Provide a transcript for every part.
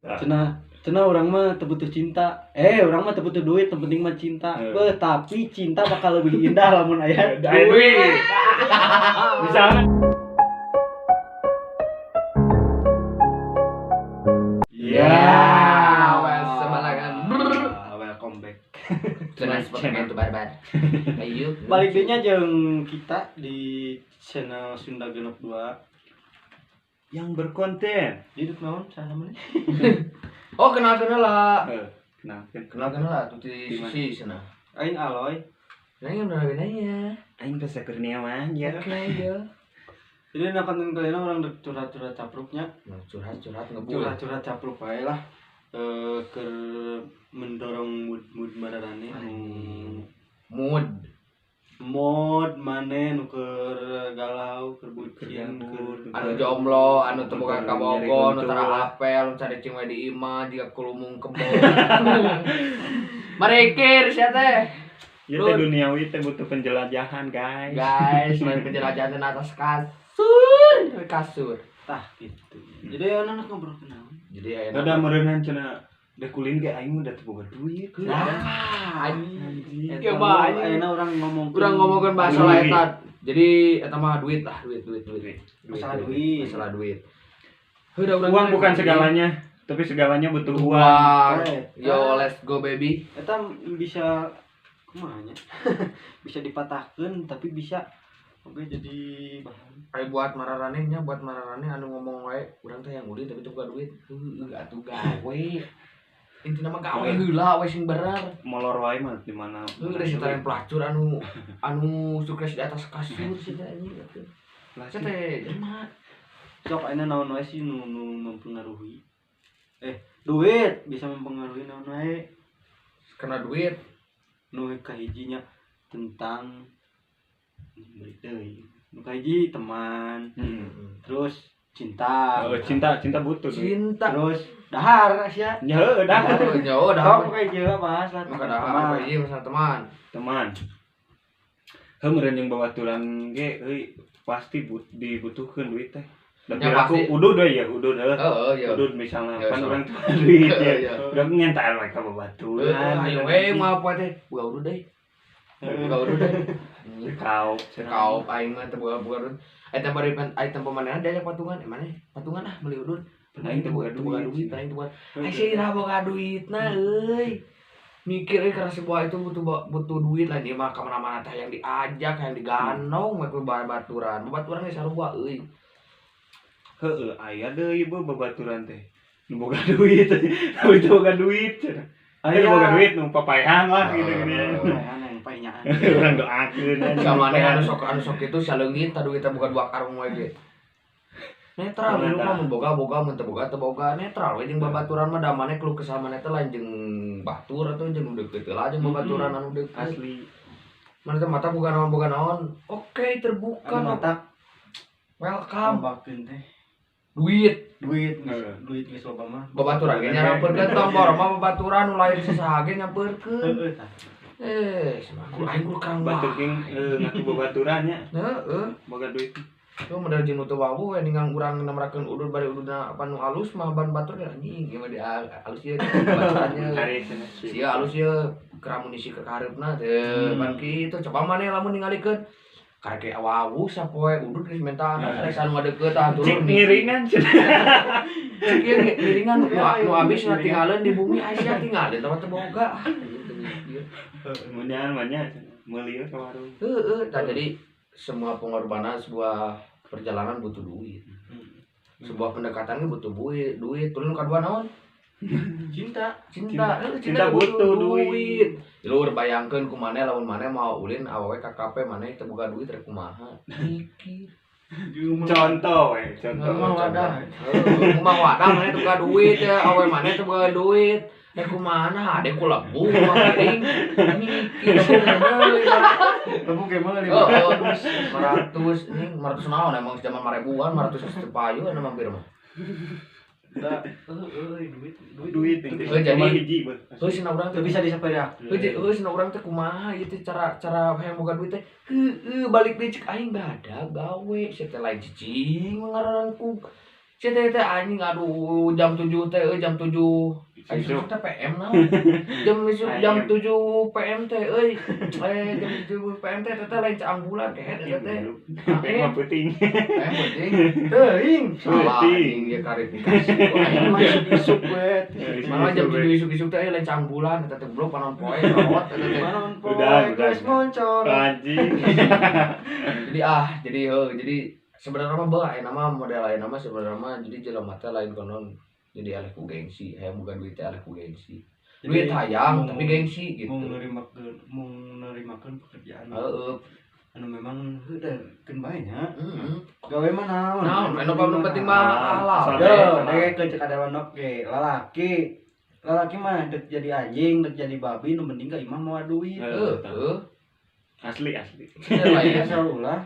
Cenah orang mah teu butuh cinta. Orang mah teu butuh duit, yang penting mah cinta. Tapi cinta bakal lebih indah lamun aya duit. Misalnya welcome back. Cenah seperti itu barbar. Ayo. Balik deui nya jeung kita di channel Sunda Genep 2 yang berkonten. hidup naon saha mah. Oh, kenal lah. Kenalkeun. Kenal lah tuh di sisi sana. Aing Aloy. Nanya udah bedanya. Aing bisa Kurniawan ya. Oke, ya. Jadi na konten kalian orang curhat-curhat capruknya. Curhat ngebul. Curhat-curhat capruk wae lah. Keur mendorong mood mararane mood maneh nu keur galau, keur bucin, anu jomblo, anu teu boga kabogo, nu tara apel, cari cing we di imah jiga kulumung kebo. Marikir sia teh. Ya teh duniawi teh butuh penjelajahan, guys. Guys, main penjelajahan di atas kasur. Tah gitu. Jadi anak ngobrol kenal. Jadi aya Ada meureunan cenah da kulin ge aing udah teu boga duit. Anjing. Ya mah ayeuna urang ngomongkeun bahasa eta. Jadi eta mah duit lah, duit. Masalah duit. Masalah duit. Uang bukan segalanya, tapi segalanya butuh uang. Yo, let's go baby. Eta bisa kumaha nya? Bisa dipatahkeun tapi bisa oke jadi bahan. Kayak buat mararane anu ngomong wae, urang teh yang ulin tapi teu boga duit. Atuh gawe. Intina mah gawe heula we sing bener. Molor wae mah di mana. Geus eta yang pelacur anu sukses di atas kasur sih anjing atuh. Lah teh jelema. Sok ayeuna naon wae sih nu mempengaruhi. Duit bisa mempengaruhi naon wae. Karena duit Nu kahijinya tentang beli deui. Nu kahiji teman. Terus cinta. Cinta butuh. Terus dahar sia. Ya heuh dahar. dahar. Kayak gila bahas lah. Maka dahar ieu masalah teman. Heuh meureun jeung babaturan ge euy pasti dibutuhkeun duit teh. Dan Ya, aku pasti. udud ya. Iya. Udud misalnya Ya, kan so. orang tua duit ya. Iya. Udah ngentar mereka babaturan. Ayo we maaf we teh. Buka udud deui. Kau Aing mah teu boga udud. Eta bari item pemandangan diajak patungan. Maneh patungan meuli udud. Aing teu boga duit. Aing teu boga. Aing sih dah boga duitna euy. Mikir karena sebuah itu butuh duit lah dia mah kemana-mana teh yang diajak yang digandong mah babaturan ge sarua euy. Heueuh aya deui babaturan teh. Nu boga duit. Tapi teu boga duit. Aya boga duit nu papaehan lah gitu-gitu. Yang paenyaan. Urang doakeun aja. Samane anu sok itu saleungit ta duitna boga 2 karung we ge. Netral we mah mun boga mun teu boga netral we jeung babaturan mah damane keluh kesah maneh teh lain jeung batur atau jeung deukeut lah jeung babaturan anu deukeut. Asli. Mana teh mata boga naon. Oke, terbuka Mata welcome. bakeun teh. Duit Geus loba mah. babaturan ge nyampeurkeun tombor mah babaturan nu lain saha ge nyampeurkeun. Aku aing kurang Batur king ngaku babaturan nya. Heeh. Boga duit. Tuh modal jeung nu teu wawu we ningang urang namrakeun udud bari ududna apa nu alus mah ban batur ge anjing ieu mah di alus ieu baturannya. Sia alus ieu keur amunisi ke kareupna teu ban kitu coba maneh lamun ningalikeun karek wawu sapoe udud geus menta rek anu ngadeukeut tah turun ngiringan cik ieu ngiringan nu abis tinggalin di bumi Asia tinggalin tempat teu boga. Munyan meuli ka warung. Jadi semua pengorbanan sebuah perjalanan butuh duit. Sebuah pendekatan butuh duit. Turun kedua naon? Cinta butuh duit. Lu bayangkeun ku maneh lamun maneh mau ulin awewe KKP maneh teu boga duit rek kumaha? Mikir. Contoh. Rumah wadah maneh teu boga duit ya, awewe maneh teu boga duit. Kumaha ade ku lebu mending mikir Lebu ge mah 500 nih 500 naon emang zaman 1000-an 500 payu anu mampir mah. Duit jadi hiji heuh cenah urang teh bisa disaperak. heuh cenah urang teh kumaha ieu teh cara hayang boga duit teh balik deui cek aing badag gawe sia teh lain cicing ngaranku Si teh anjing aduh jam 7 teh jam 7 Isuk. teh PM naon. Jam 7 PM teh jam 7 PM teh lain caang bulan kayak eta teh. Emang penting. PM penting. Teuing. Salah anjing ya klarifikasi. Aing mah Isuk we. malah jam 7 isuk-isuk teh lain caang bulan eta teh blok panon poe rawat eta teh. Udah. Geus moncor. Anjing. Jadi sebenarnya mah bae nama model lain nama sebenarnya mah jadi jelema teh lain konon jadi alih ku gengsi, hayang boga duit teh alih ku gengsi. Duit hayang tapi gengsi gitu. Mau nerimakeun pekerjaan. Heeh. Anu memang heueuh keun bae nya. Heeh. Gawe mah naon? Nah, anu penting mah halal. Yo, dek ke cek adawan oke, lalaki mah dek jadi anjing, dek jadi babi, nu penting ka imah mau duit. Heeh. Asli. Asal ulah.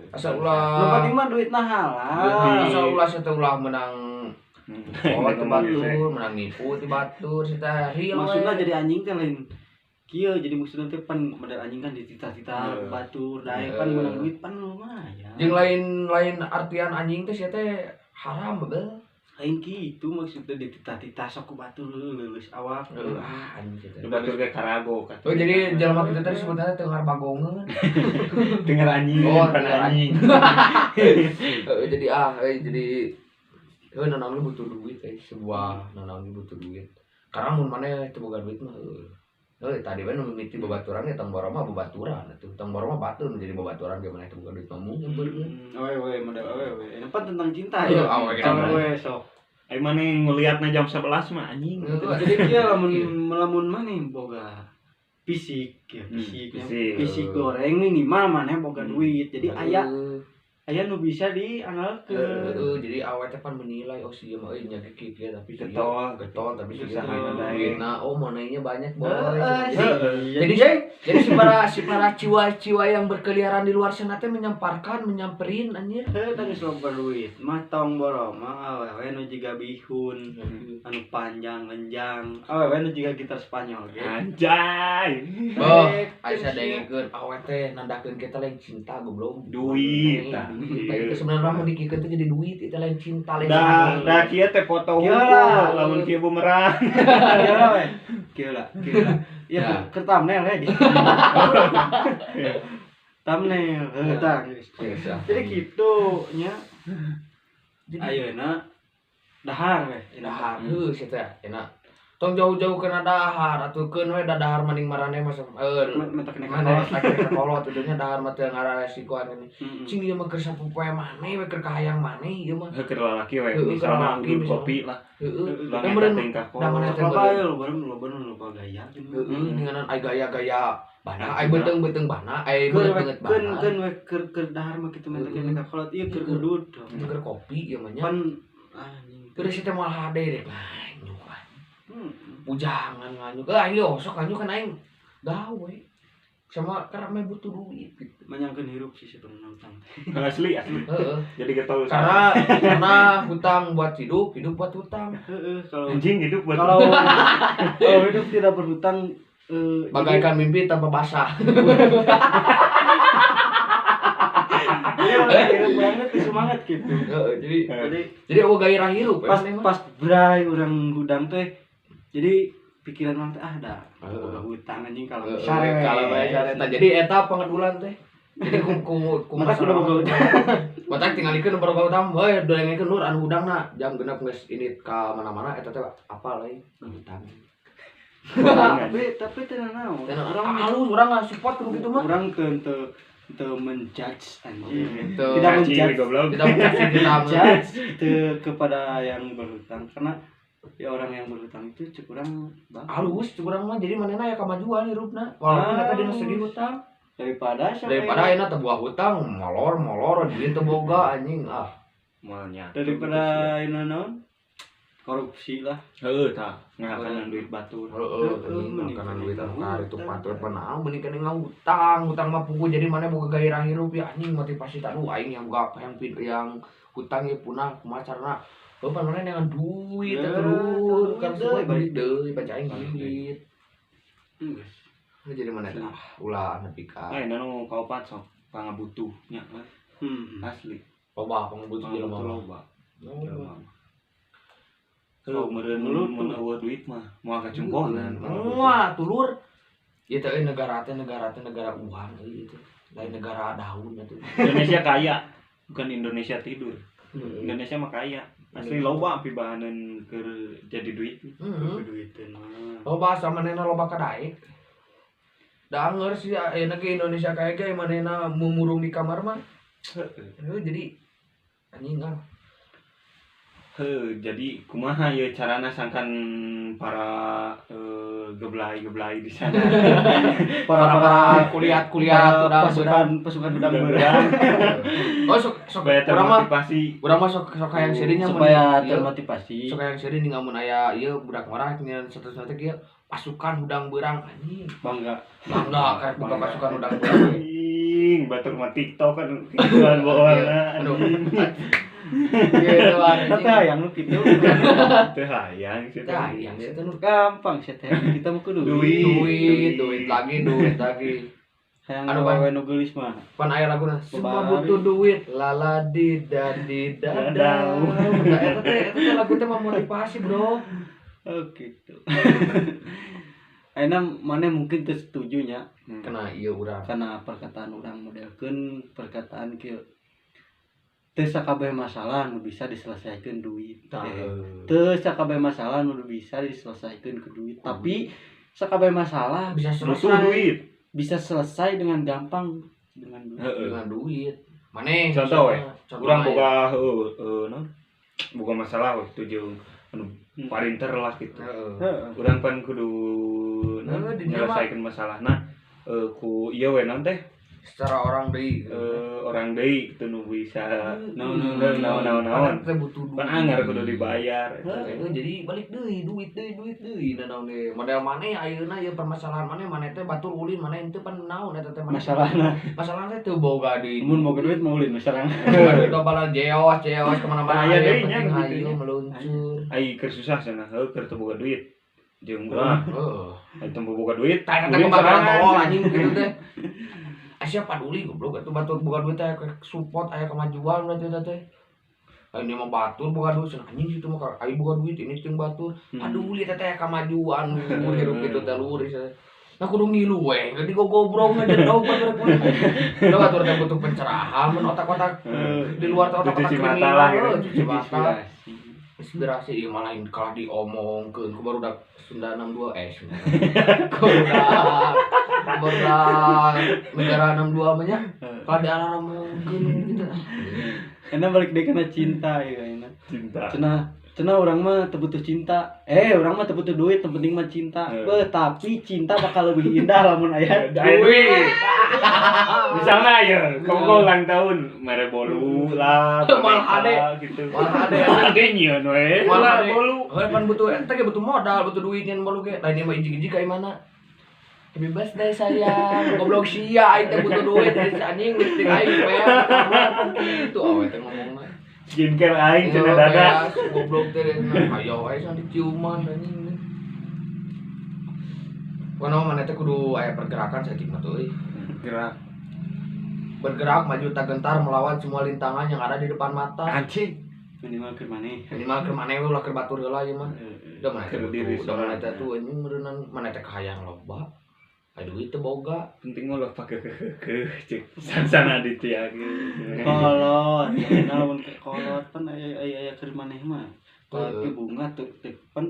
Asal Nu ulah. penting mah duitna halal. Asal ulah saya teh ulah menang ti batur, menang nipu ti batur, kita real. Maksudna jadi anjing teh lain kieu, jadi maksudna teh pan model anjing kan ditita-tita ku batur, daek pan menang duit pan lumayan. Jeung lain artian anjing teh sia teh haram beul. Lain kitu maksudnya ditita-tita sok ku batur leuleus awak. Anjing teh. Batur ge karago kan. Oh jadi jelema kitu teh sebenarnya teu ngarbagongeun. Dengar anjing. Oh, bukan dengar anjing. Jadi nanaon butuh duit sebuah nanaon butuh duit. Karena mun maneh teu boga duit mah tadi we nu mimiti babaturan ya tong boro mah babaturan atuh. Tong boro mah batur jadi babaturan ge maneh teu boga duit mah mungkin beuleuh. Awe model awe. Ini pan tentang cinta Iya, ya. awe Awe sok. Ai maneh ngeliatna jam 11 mah anjing. Jadi kieu lamun maneh boga fisik ya, fisik goreng minimal maneh boga duit. Jadi aya nu bisa diandalkeun. Jadi awet teh pan menilai oh si mah nya kieu tapi Getol tapi Usaha duit. Nah, oh monenya banyak boy. Jadi Jadi si para ciwa-ciwa yang berkeliaran di luar sana teh menyamperin anjir. tadi loba duit mah tong boro mah awewe nu jiga bihun anu panjang lenjang awewe nu jiga gitar Spanyol ge. Anjay. Oh, Aisyah dengekeun awet teh nandakeun kita lain cinta goblok. Duit. Itu sebenarnya mah dikikeun teh jadi duit itu lain cinta lain. Da kieu teh foto Kieu hukum lah. lamun kieu bumerang. Kieu lah. Ya, ke thumbnail ya di. Thumbnail, tah. Jadi kitu nya. Ayeuna dahar we, Dahar heuh sia teh enak. Tong jauh-jauh kena dahar atukeun we dadahar maning maraneh mah Mentak kena mana kolot. sakit kolot tujuannya dahar mah teu ngaresikoan ini. Cing ieu mah keur sapopoe maneh we keur kahayang maneh ieu mah. Keur lalaki we Heeh, keur misalna lalaki, udut misalna. kopi lah. Heeh. Ulang Da eta meureun tingkah da mana kolot. teh Loba ya, loba gaya. heeh ninganan ai gaya-gaya bana ai beuteng-beuteng bana ai beunget bana. Keun we keur dahar mah kitu mentak kena kolot ieu keur udut. Itu keur kopi ieu mah nya. Pan anjing. Keur si teh malah hade deh. Pujangan nganyuk. Ayo sok nganyuk kan aing gawe. Sama karena butuh duit gitu. Manyangkeun hirup sih sebenarnya utang. Asli. Heeh. Jadi getol Karena hutang buat hidup buat hutang. Heeh, kalau anjing hidup buat kalau hidup tidak berhutang Bagaikan mimpi tanpa basah. Iya, hirup banget semangat gitu. Jadi oh gairah hirup Pas bray urang gudang teh. Jadi pikiran orang teh dah boga hutang anjing kalau sare. Kalau sare teh. Jadi eta pengedulan teh. Jadi ku masalah boga hutang. Matak tingalikeun boga hutang, we dolengekeun nur anu hudangna jam genep geus ini ka mana-mana eta teh apa lain hutang. Tapi teu naon. Urang halus urang nggak support kudu kitu mah. Urang teu menjudge anjing. Tidak menjudge kepada yang berhutang karena ya orang yang berhutang itu cukup orang halus cukup orang mah jadi manehna ya kemajuan hirupna walaupun eta dina segi hutang daripada enak teh buah hutang molor duit teu boga anjing malnya daripada naon korupsi lah. Heeh tah ngakanan duit batur. Ngakanan duit kari itu batur panaon mending kana ngutang mah pugu jadi mana boga gairah hirup ya anjing motivasi tadu aing yang boga yang hutang ya punah kumaha carana pan mana dengan duit terus kan semua balik deui baca aing balik. Jadi mana tah ulah nepi ka. Nanu kaopat sok pangabutuh nya asli. Loba pangabutuh jelema loba. Heuh meureun mun eueuh duit mah moal kacungkonan. Wah, tulur. Ieu teh negara uang ieu teh. Lain negara daun atuh. Indonesia kaya, bukan Indonesia tidur. Indonesia mah kaya. Asli loba pibahaneun keur jadi duit. Duiteun mah. Loba samanehna loba kadaek. Da anger sih ayeuna ge Indonesia kaya ge manehna mumurung di kamar mah. Jadi anjing ah. Jadi kumaha ya carana sangkan para geblay di sana. para kuliah pasukan udang berang. Oh sok supaya termotivasi. Urang mah sok hayang sirinya supaya termotivasi. Sok hayang siri ning amun aya ieu budak marah ngan satu-satu ge pasukan udang berang anjing. Bangga Karek buka pasukan udang berang. Anjing, batur mah TikTok kan kituan bawaana. Aduh. Gitu anjing. Teh hayang nu kitu. Teu hayang sih. Hayang sih teh Gampang sih teh. Kita mah kudu duit lagi. Hayang gawe nu geulis mah. Pan aya laguna semua butuh duit laladi dadi dadau. Eta teh lagu teh memotivasi, Bro. Oh gitu. Ayeuna maneh mungkin teu setuju nya. Kena ieu urang. Karena perkataan urang modelkeun perkataan kieu. Teu sakabeh masalah nu bisa diselesaikeun duit. Teu sakabeh masalah nu bisa diselesaikeun ku duit. Tapi sakabeh masalah bisa selesai selesai dengan gampang dengan duit. Maneh contoh we. Urang boga boga masalah waktu jeung anu parinter lah gitu. Urang pan kudu nyelesaikeun masalahna ku ieu we naon teh secara orang deui kitu nu bisa naon teh butuh duit. Pan anger kudu dibayar. Jadi balik deui duit naon ge. Model maneh ayeuna ieu permasalahan maneh teh batur ulin maneh teu pan naon eta teh masalahna teu boga deui. Mun boga duit mah ulin sareng. Aduh bala jeos ka mana-mana aya deui nya hayu meluncur. Ai keur susah cenah keur teu boga duit. Jeung urang. Ai teu boga duit. Tah eta kebakaran tolol anjing kitu teh. Siapa peduli goblok atuh batur boga duit teh support aya kemajuan berarti eta teh. Ini mah batur boga duit cenah anjing situ mah ai boga duit ini jeung batur. Aduh lihat teh kemajuan hirup kitu teh luris. Nah kudu ngilu we, jadi gogobrong aja tau batur kulit. Lo batur teh butuh pencerahan, mun otak-otak di luar otak-otak kriminal, cuci mata. Inspirasi ieu malah kalah diomongkeun ku barudak Sunda 62 barudak negara 62 mah nya kalah diomongkeun gitu. Enak balik deui kana cinta ieu enak. Cinta. Cenah urang mah teu butuh cinta. Urang mah teu butuh duit, yang penting mah cinta. Tapi cinta bakal lebih indah lamun aya duit. Misalnya ya, kamu ulang tahun, mere bolu lah, malah gitu. Malah ade nyieun we. Malah bolu. Heuh pan butuh eta ge butuh modal, butuh duit nyen bolu ge. Lain mah iji-iji ka mana? Happy birthday sayang. Goblok sia aing teh butuh duit dari anjing listrik aing pea. Gitu awe teh ngomongna. Skincare aing cenah dada. Goblok teh ayo wae san diciuman anjing. Kono mana teh kudu aya pergerakan saeutik mah teh euy. Bergerak maju tak gentar melawan semua lintangan yang ada di depan mata. Anjing. Minimal keur maneh we ulah keur batur heula ieu mah. Da mana teh diri da mana teh tuh anjing meureunnan mana teh kahayang loba. Aya duit teh boga. Penting mah ulah pake cek Sansan Aditya gitu. Kolot, lamun kolot pan aya keur maneh mah. Tapi bunga tuh pan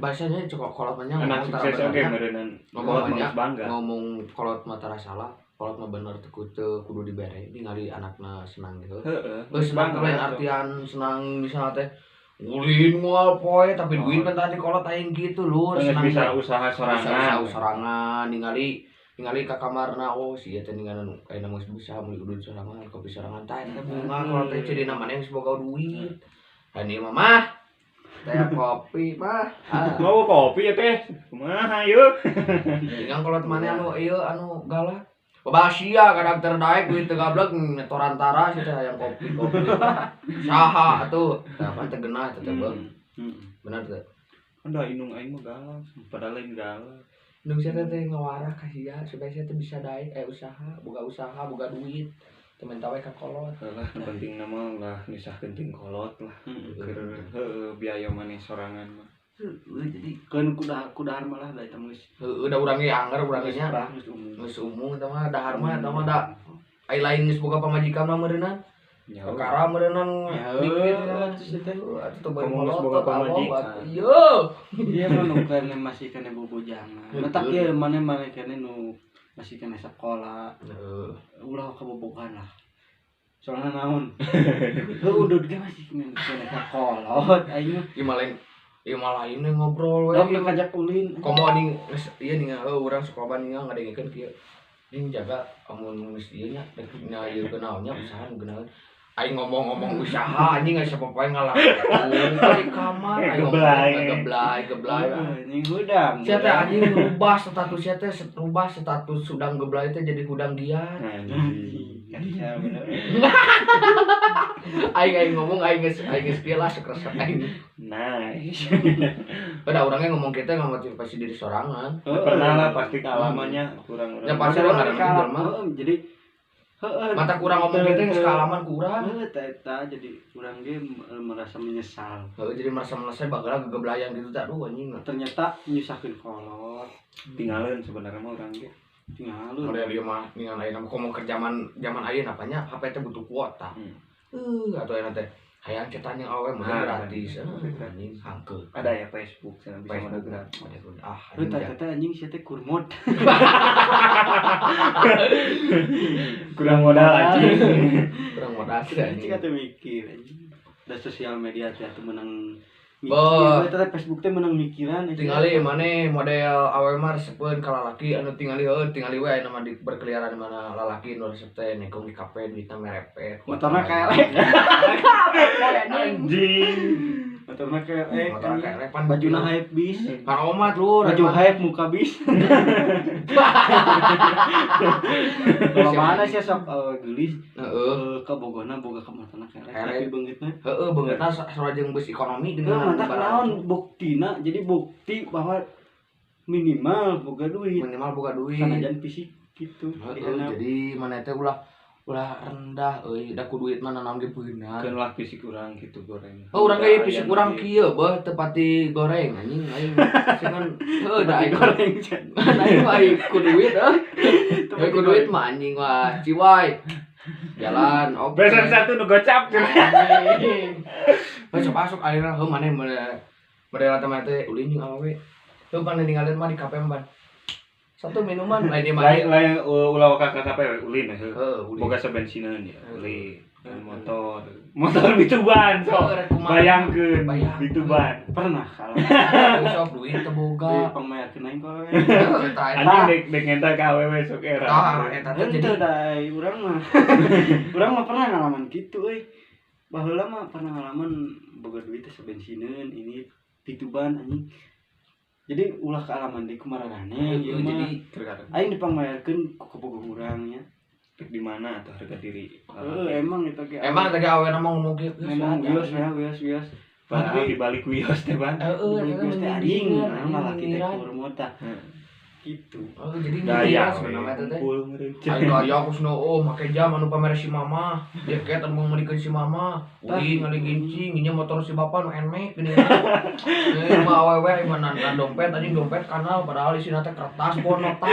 bahasanya cukup kolot mah nya anak sukses oge meureunnan. Ngomong kolot mah tara salah. Kolot mah bener teu kudu dibere ningali anakna senang gitu. Geus senang lain artian senang misalnya teh ulin moal poe tapi duit mah tadi kolot aing gitu lur senang bisa usaha sorangan ningali ka kamarna si eta ninganan kaina geus bisa meuli udud sorangan kopi sorangan tah eta bunga kolot teh cidina maneh geus boga duit. Ani mah teh kopi mah mau kopi ya teh kumaha yeuh ingang kolot maneh anu ieu anu galak Basia kadang terdaek duit teu gablek netorantara sih teh hayang kopi. Saha atuh? Apa teh genah teh Bang. Bener teh. Anda inung aing mah galak, padahal lain galak. Inung sia teh ngawarah ka sia supaya sia teh bisa daek usaha, boga boga duit. temen tawe ka kolot lah penting nama lah nisah genting kolot lah biaya manis sorangan mah jadi kan kuda malah da eta geus udah urangnya anggar urangnya geus umum eta mah dahar mah eta mah da ai lain geus boga pamajikan mah meureunna perkara meureunna mikir atuh teu ngomong boga pamajikan ieu mah nu kana masih kana bobojangan matak ieu mana kana nu masih kena sekolah ulah kebobogan lah soalnya naon udah masih kena sekolah aing mah lain ngobrol we dok ngajak ulin komo ning ieu ning urang sekolah ning ngadengekeun kieu ning jaga amun geus ieu nya nya ieu kenaonnya usaha genaun aing ngomong usaha anjing geus sapopoe ngalakukeun di kamar aing geblay anjing hudang sia teh anjing rubah status sia teh rubah status hudang geblay teh jadi hudang giat aing ngomong aing geus kieu lah sukres aing nice pada orangnya ngomong kita nggak motivasi diri sorangan pernah lah pasti kealamannya kurang ya pasti orang jadi mata kurang ngomong kita yang sekalaman kurang eta jadi kurang dia merasa menyesal jadi merasa bagala gegeblayan gitu tak aduh anjing ternyata nyusahkeun kolot tinggalin sebenarnya mah orang dia tinggalin ada dia mah ningan lain ngomong ke zaman ayeuna apanya HP teh butuh kuota atau enak teh hayang cetan yang awe mah gratis anjing hangkeul ada ya Facebook bisa mode gratis eta anjing sia teh kurmod kurang modal anjing anjing atuh mikir anjing da sosial media teh atuh menang mikir eta Facebook teh menang mikiran tingali maneh model awe mah resepkeun ka lalaki anu tingali we aya mah berkeliaran mana lalaki nu resep teh nekong di kafe duitna merepet motorna kaelek anjing motorna kaelek pan bajuna hype bis kan omat lur baju hype muka bis kalau mana sih sok gelis ke Bogona boga ka motorna kaelek tapi beungeutna beungeutna sarojeng bus ekonomi dengan mantap naon buktina jadi bukti bahwa minimal boga duit sanajan fisik gitu jadi mana teh ulah rendah da ku duit mana naon ge beunang keun lah fisik urang kitu goreng urang ge fisik urang kieu beuh teu pati goreng anjing aing cenah da aing goreng aing mah ku duit ku duit mah anjing wah ciwai jalan besan satu nu gocap masuk akhirnya maneh model teman teh ulin jeung awewe teu pan ninggalin mah di kafe ban satu minuman lain di mana lain ulah ka kafe ulin boga sabensinan ya ulin motor bituban sok bayangkeun bituban pernah kalau sok duit teu boga pangmayarkeun aing kok anjing dek ngenta ka awewe sok era eta teh jadi dai urang mah pernah ngalaman kitu euy baheula mah pernah ngalaman boga duit teh sabensineun ini bituban anjing jadi ulah kealaman di kumaranane ieu mah jadi terkadang aing dipangmayarkeun ku boga urang nya di mana atau harga diri emang itu ge emang teh awewe mah ngomong kieu wios padahal di balik wios teh ban wios teh anjing malah kita kurmod tah gitu jadi gaya sebenarnya teh aing gaya kusno make jam anu pamer si mama jaket anu meulikeun si mama uing ngali gincing nya motor si bapa nu enmek gini mah awewe mana dompet anjing dompet kanal padahal isina teh kertas bon nota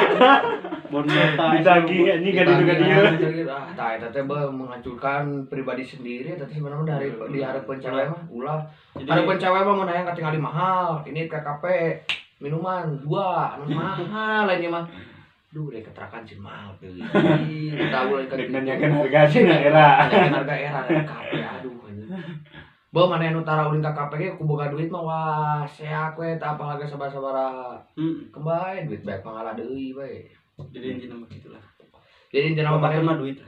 ditagih anjing ka ditu ka dieu tah eta teh menghancurkan pribadi sendiri eta teh sebenarnya dari di hareupeun cewek mah ulah hareupeun cewek mah mun hayang katingali mahal ini KKP minuman 2 anu mahal lainnya mah duh rek keterakan cin mahal teuing tahu rek nanyakeun harga cina era KKP aduh anjing bae maneh anu tara ulin ka KKP ge ku boga duit mah wah seak we tah apalagi sabaraha kembae duit bae pangala deui bae jadi intina mah kitulah jadi intina mah duit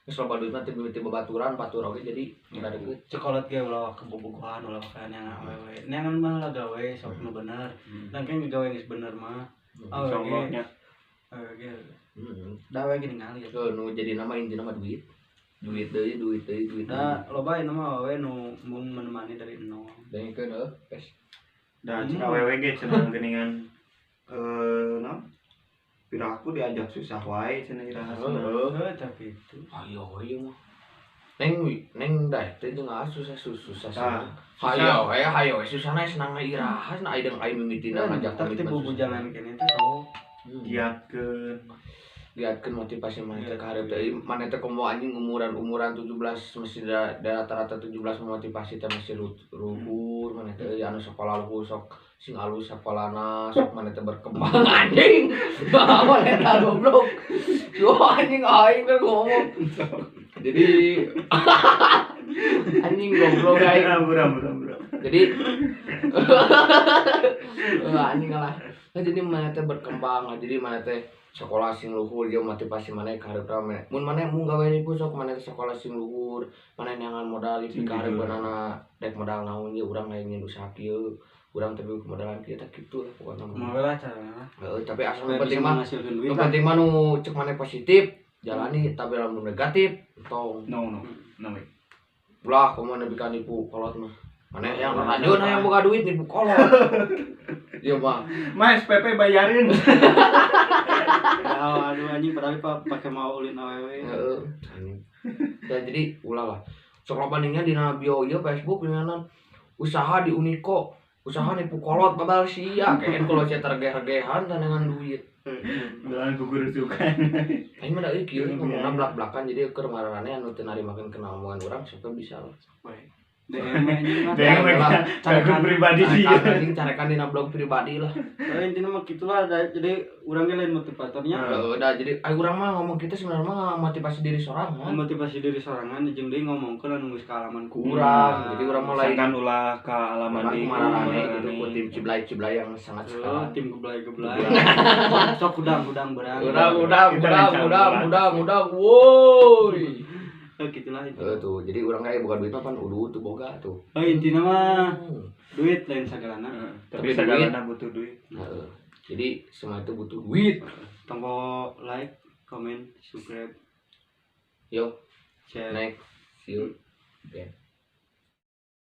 geus loba duit mah tiba-tiba baturan batur oge jadi udah deket cekolot ge ulah kebobogohan ulah kana awewe neangan mah lah gawe sok nu bener dan kan gawe geus bener mah sombongnya dawe ge ningali nu jadi nama intina mah duit deui da loba nama awewe nu mung menemani dari nol dengkeun pes da cek awewe ge cenah geuningan naon piraku diajak susah wae cenah iraha. Tapi itu Ayo mah. Neng dah teh jeung susah. Hayo susahna senang iraha na aideng ai mimitina ngajak tapi bujangan kene teh sok lihatkeun motivasi mana teh ka hareup teh mana teh komo anjing umuran 17 masih rata-rata 17 motivasi teh masih luhur mana teh anu sekolah luhur sok sing alus sekolahna sok mana teh berkembang anjing bawa eta goblok yo anjing aing kan ngomong jadi anjing goblok aing Buram. jadi anjing lah jadi mana teh berkembang jadi mana teh sekolah sing luhur dia motivasi mana karep rame mun mana mun gawe nipu sok mana sekolah sing luhur mana neangan modal di kareupna dek modal naon ieu urang lain nyen usaha kieu urang tapi modalan kieu tah kitu lah pokona moal lah carana tapi asal penting mah nu cek mana positif jalani tapi lamun negatif tong no ulah komo nepi nipu kolot mah mana yang lanjut yang boga duit nipu kolot ieu mah SPP bayarin. Aduh anjing padahal pakai mau ulin awewe. Heeh. Jadi ulah lah. Sok bandingnya dina bio ieu Facebook dengan usaha di Uniko, usaha nipu kolot padahal sia kayak kalau sia tergeh-gehan dan dengan duit. Belan gugur sukan. Aing mah da ieu kieu ngomongna blak-blakan jadi keur marane anu teu narimakeun kena omongan urang sok bisa lah. DM carekan pribadi sih. Anjing carekan dina blog pribadi lah. Intinya mah gitulah jadi urang ge lain motivatornya. Udah jadi urang mah ngomong kita sebenarnya mah motivasi diri sorangan. Motivasi diri sorangan jeung deui ngomongkeun anu geus kaalaman ku urang. Jadi urang mulai kan ulah ka alaman di marane gitu ku tim ciblay yang sangat sekali. Tim geblay. Sok udang berang. Udang. Woi. Gitulah itu. Tuh, jadi urang kayak bukan duit pan udah tuh boga tuh. Intina mah duit lain sagalana. Tapi sagalana butuh duit. Jadi semua itu butuh duit. Tombol like, comment, subscribe. Yo, share. next. See you. Okay.